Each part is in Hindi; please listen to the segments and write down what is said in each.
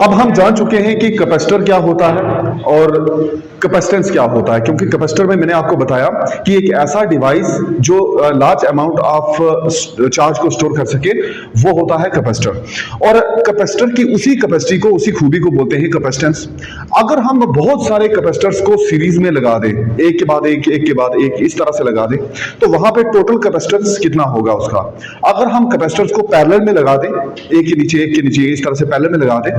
अब हम जान चुके हैं कि कैपेसिटर क्या होता है और कैपेसिटेंस क्या होता है, क्योंकि कैपेसिटर में मैंने आपको बताया कि एक ऐसा डिवाइस जो लार्ज अमाउंट ऑफ चार्ज को स्टोर कर सके, वो होता है कैपेसिटर। और कैपेसिटर की उसी कैपेसिटी को, उसी खूबी को बोलते हैं कैपेसिटेंस। अगर हम बहुत सारे कैपेसिटर्स को सीरीज में लगा दें, एक के बाद एक, एक के बाद एक, इस तरह से लगा दें, तो वहां पे टोटल कैपेसिटेंस कितना होगा उसका। अगर हम कैपेसिटर्स को पैरेलल में लगा दें, एक के नीचे एक के नीचे इस तरह से पैरेलल में लगा दें,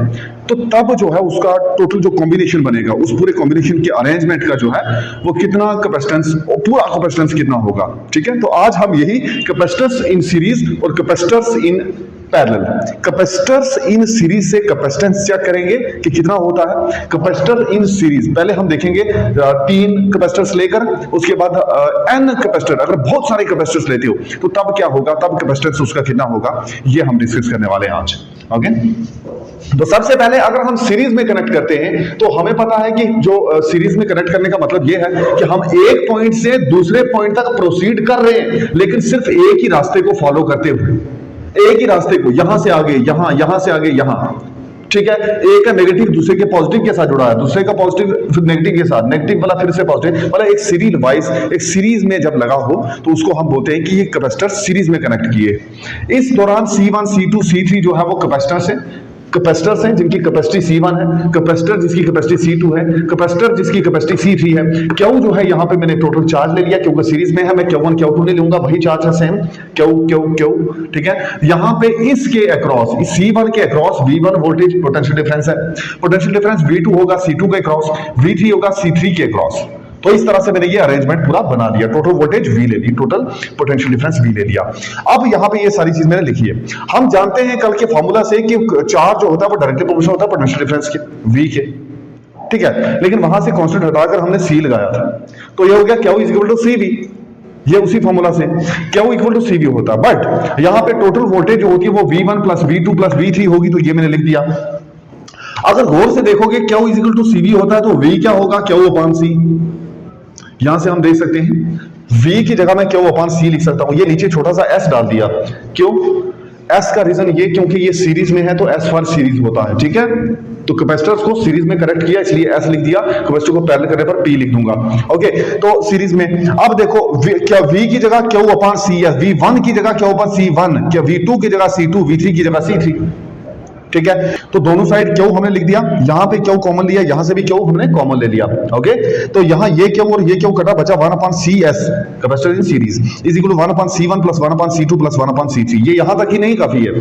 तो तब जो है उसका टोटल जो कॉम्बिनेशन बनेगा, उस पूरे कॉम्बिनेशन के अरेंजमेंट का जो है वो कितना कैपेसिटेंस, पूरा कैपेसिटेंस कितना होगा। ठीक है, तो आज हम यही कैपेसिटर्स इन सीरीज और capacitors in parallel, capacitors in series से कैपेसिटेंस चेक करेंगे कि कितना होता है। कैपेसिटर इन सीरीज पहले हम देखेंगे 3 कैपेसिटर्स लेकर, उसके बाद n कैपेसिटर, अगर बहुत सारे कैपेसिटर्स लेते हो तो तब क्या होगा, तब कैपेसिटेंस उसका कितना होगा, ये हम डिस्कस करने वाले हैं आज। ओके, तो सबसे पहले अगर हम सीरीज में कनेक्ट करते हैं तो हमें पता है कि जो सीरीज में कनेक्ट करने का मतलब यह है कि हम एक पॉइंट से दूसरे पॉइंट तक प्रोसीड कर रहे हैं, लेकिन सिर्फ एक ही रास्ते को फॉलो करते हुए, एक ही रास्ते को, यहां से आगे यहां, यहां से आगे यहां। ठीक है, एक का नेगेटिव दूसरे के पॉजिटिव के साथ जुड़ा है, दूसरे का पॉजिटिव फिर नेगेटिव के साथ, नेगेटिव वाला फिर से पॉजिटिव वाला, एक सीरीज वाइज, एक सीरीज में जब लगा हो तो उसको हम बोलते हैं कि ये कैपेसिटर सीरीज में कनेक्ट किए। इस दौरान C1, C2, C3 जो है वो कैपेसिटर्स है, कैपेसिटर्स हैं जिनकी कैपेसिटी C1 है, कैपेसिटर जिसकी कैपेसिटी C2 है, कैपेसिटर जिसकी कैपेसिटी C3 है। Q जो है यहाँ पे मैंने टोटल चार्ज ले लिया क्योंकि सीरीज में है, मैं Q1 Q2 नहीं लूंगा, वही चार्ज है सेम, Q। ठीक है, यहाँ पे इसके अक्रॉस, इस C1 के across V1 voltage potential difference है, पोटेंशियल डिफरेंस V2 होगा C2 के अक्रॉस, V3 होगा C3 के अक्रॉस। तो इस तरह से मैंने ये अरेंजमेंट पूरा बना दिया, टोटल वोल्टेज V ले ली, टोटल पोटेंशियल डिफरेंस V ले लिया। अब यहाँ पे ये सारी चीज मैंने लिखी है। हम जानते हैं कल के फॉर्मूला से कि चार्ज जो होता है वो डायरेक्टली प्रोपोर्शनल होता है पोटेंशियल डिफरेंस के, V के। ठीक है, लेकिन वहां से कांस्टेंट हटाकर हमने C लगाया था, तो ये हो गया Q is equal to CV। ये उसी फॉर्मूला से Q इक्वल टू CV होता है, बट यहाँ पे टोटल वोल्टेज जो होती है वो V1 plus V2 plus V3 होगी, तो ये मैंने लिख दिया। अगर गौर से देखोगे Q is equal to CV होता है तो V क्या होगा, Q अपॉन C। यहां से हम देख सकते हैं V की जगह मैं Q अपॉन C लिख सकता हूं। ये नीचे छोटा सा S डाल दिया, क्यों? S का रीजन ये क्योंकि ये सीरीज में है तो S फॉर सीरीज होता है। ठीक है, तो कैपेसिटर्स को सीरीज में कनेक्ट किया इसलिए S लिख दिया, कैपेसिटर को पैरेलल करने पर P लिख दूंगा। ओके, तो सीरीज में अब देखो क्या V की जगह Q अपॉन C है, V1 की जगह Q अपॉन C1, क्या V2 की जगह C2, V3 की जगह C3। ठीक है, तो दोनों साइड Q हमने लिख दिया, यहां पे Q कॉमन लिया, यहां से भी Q हमने कॉमन ले लिया। ओके, तो यहां ये Q और ये Q कटा, बचा 1 upon CS capacitor in series is equal to 1 upon C1 plus 1 upon C2 plus 1 upon C3। ये यहां तक ही नहीं काफी है,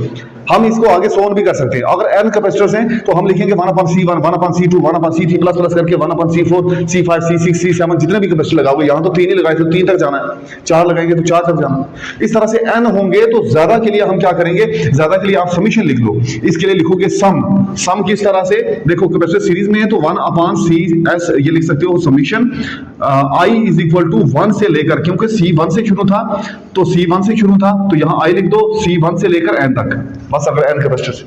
हम इसको आगे सोल्व भी कर सकते हैं। अगर n कैपेसिटर्स हैं तो हम लिखेंगे 1 upon C1, 1 upon C2, 1 upon C3 plus plus करके 1 upon C4, C5, C6, C7 जितने भी कैपेसिटर लगाओगे, यहां तो 3 ही लगाए तो 3 तक जाना है, 4 लगाएंगे तो 4 तक जाना है। इस तरह से n होंगे तो ज्यादा के लिए हम क्या करेंगे, ज्यादा के लिए आप समीशन लिख लो, इसके लिए लिखोगे सम किस तरह से, देखो कैपेसिटर सीरीज में है तो 1 अपॉन CS ये लिख सकते हो, summation I is equal to 1 से लेकर, क्योंकि C1 से शुरू था तो C1 से शुरू था तो यहां I लिख दो C1 से लेकर n तक, बस अगर n कैपेसिटर से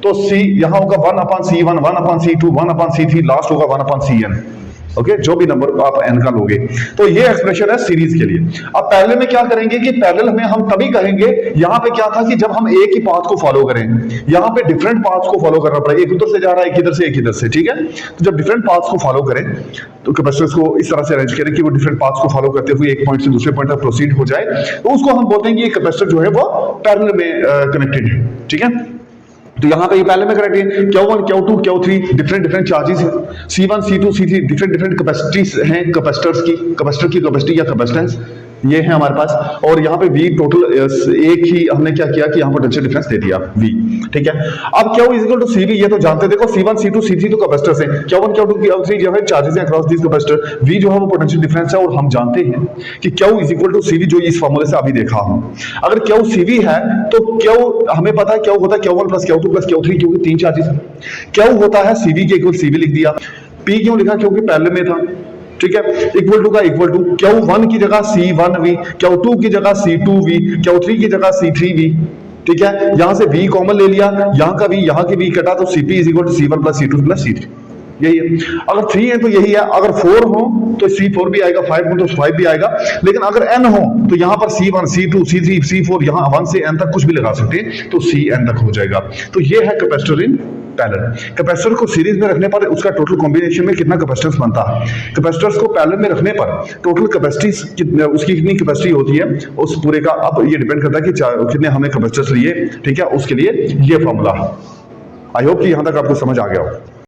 तो C यहां होगा 1 upon C1, 1 upon C2, 1 upon C3, last होगा 1 अपॉन Cn। ओके, जो भी नंबर आप n का लोगे, तो ये एक्सप्रेशन है सीरीज के लिए। अब पैरेलल में क्या करेंगे कि पैरेलल में हम तभी कहेंगे, यहां पे क्या था कि जब हम एक ही पाथ को फॉलो करें, यहां पे डिफरेंट पाथ्स को फॉलो करना पड़ेगा, एक उधर से जा रहा है, एक इधर से, एक इधर से। ठीक है, तो जब डिफरेंट पाथ्स को फॉलो करें तो कैपेसिटर्स को इस तरह से अरेंज करें कि वो डिफरेंट पाथ्स को फॉलो करते हुए एक पॉइंट से दूसरे पॉइंट तक प्रोसीड हो जाए, तो उसको हम बोलते हैं कि ये कैपेसिटर जो है वो पैरेलल में कनेक्टेड है। ठीक है, तो यहां पे ये पैरेलल में कनेक्टेड है, Q1 Q2 Q3 different charges हैं, C1 C2 C3 different capacities हैं, कैपेसिटर्स की, कैपेसिटर की कैपेसिटी या कैपेसिटेंस ये है हमारे पास। और यहाँ पे V टोटल एक ही हमने क्या किया कि यहाँ पोटेंशियल डिफरेंस दे दिया V। ठीक है, अब Q is equal to CV, ये तो जानते, देखो C1 C2 C3 तो कैपेसिटर्स हैं, Q1 Q2 Q3 जो है चार्जेस हैं अक्रॉस दिस कैपेसिटर, V जो है वो पोटेंशियल डिफरेंस है, और हम जानते हैं कि Q is equal to CV, जो इस फॉर्मूले से अभी देखा हम। अगर Q CV है तो Q हमें पता है Q होता है Q1 plus Q2 plus Q3, क्योंकि 3 चार्जेस हैं। Q होता है CV के इक्वल CV लिख दिया, P क्यों लिखा, क्योंकि पैरेलल में था। ठीक है, इक्वल टू का इक्वल टू Q1 की जगह C1V, Q2 की जगह C2V, Q3 की जगह C3V। ठीक है, यहां से V कॉमन ले लिया, यहां का V, यहां की V कटा, तो CP is equal to C1 plus C2 plus C3। यही है, अगर 3 है तो यही है, अगर 4 हो तो C4 भी आएगा, 5 हो तो 5 भी आएगा, लेकिन अगर n हो तो यहां पर C1 C2 C3 C4, यहां 1 से n तक कुछ भी लगा सकते हैं, तो Cn तक हो जाएगा। तो ये है कैपेसिटर इन पैरेलल। कैपेसिटर को सीरीज में रखने पर उसका टोटल कॉम्बिनेशन में कितना कैपेसिटेंस बनता है, कैपेसिटर्स को पैरेलल में रखने पर टोटल कैपेसिटी उसकी कितनी कैपेसिटी होती है उस पूरे का। अब ये डिपेंड करता है कि कितने हमने कैपेसिटर्स लिए, ठीक है, उसके लिए ये फॉर्मूला है। आई होप कि यहां तक आपको समझ आ गया हो।